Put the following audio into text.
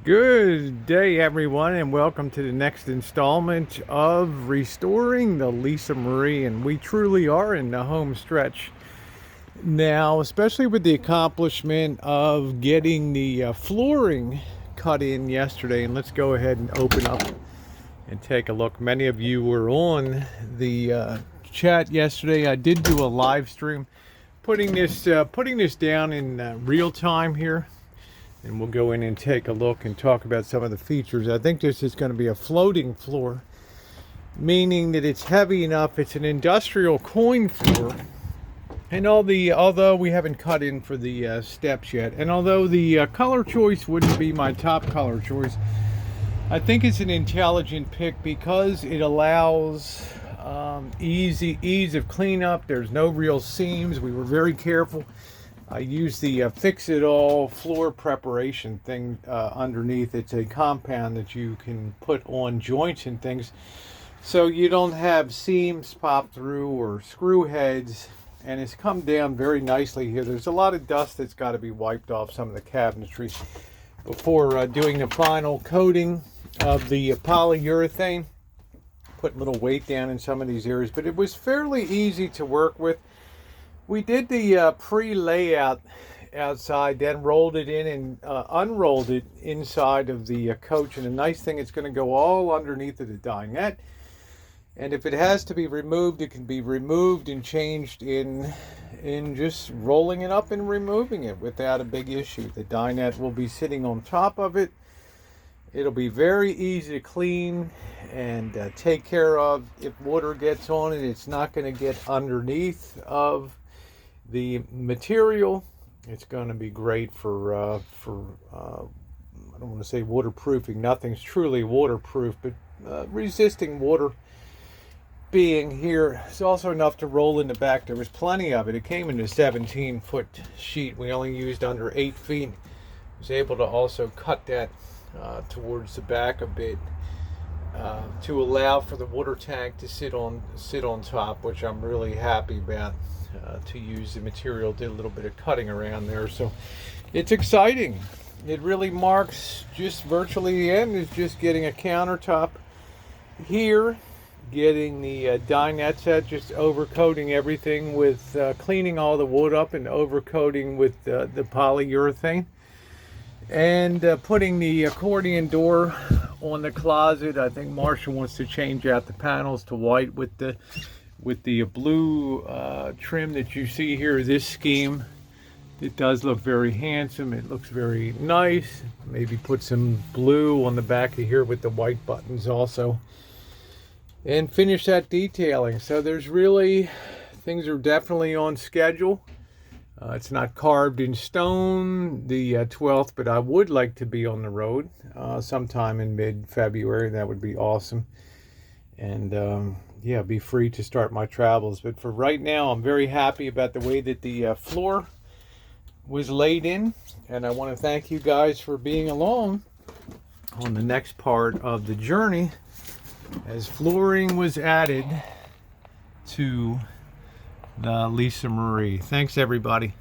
Good day, everyone, and welcome to the next installment of Restoring the Lisa Marie. And we truly are in the home stretch now, especially with the accomplishment of getting the flooring cut in yesterday. And let's go ahead and open up and take a look. Many of you were on the chat yesterday. I did do a live stream putting this down in real time here. And we'll go in and take a look and talk about some of the features. I think this is going to be a floating floor, meaning that it's heavy enough. It's an industrial coin floor. And although we haven't cut in for the steps yet, and although the color choice wouldn't be my top color choice, I think it's an intelligent pick because it allows ease of cleanup. There's no real seams. We were very careful. I use the Fix-It-All floor preparation thing underneath. It's a compound that you can put on joints and things so you don't have seams pop through or screw heads, and it's come down very nicely here. There's a lot of dust that's got to be wiped off some of the cabinetry before doing the final coating of the polyurethane. Put a little weight down in some of these areas, but it was fairly easy to work with. We did the pre-layout outside, then rolled it in and unrolled it inside of the coach. And the nice thing, it's going to go all underneath of the dinette. And if it has to be removed, it can be removed and changed in just rolling it up and removing it without a big issue. The dinette will be sitting on top of it. It'll be very easy to clean and take care of. If water gets on it, it's not going to get underneath of the material. It's going to be great for I don't want to say waterproofing. Nothing's truly waterproof, but resisting water being here. It's also enough to roll in the back. There was plenty of it. It came in a 17-foot sheet. We only used under 8 feet. I was able to also cut that towards the back a bit to allow for the water tank to sit on top, which I'm really happy about. To use the material, did a little bit of cutting around there, so it's exciting. It really marks just virtually the end. Is just getting a countertop here, getting the dinette set, just overcoating everything with cleaning all the wood up and overcoating with the polyurethane, and putting the accordion door on the closet. I think Marcia wants to change out the panels to white with the blue trim that you see here. This scheme, it does look very handsome. It looks very nice. Maybe put some blue on the back of here with the white buttons also, and finish that detailing. So there's really, things are definitely on schedule. It's not carved in stone, the 12th, but I would like to be on the road sometime in mid-February. That would be awesome. And yeah, be free to start my travels. But for right now, I'm very happy about the way that the floor was laid in. And I want to thank you guys for being along on the next part of the journey as flooring was added to the Lisa Marie. Thanks, everybody.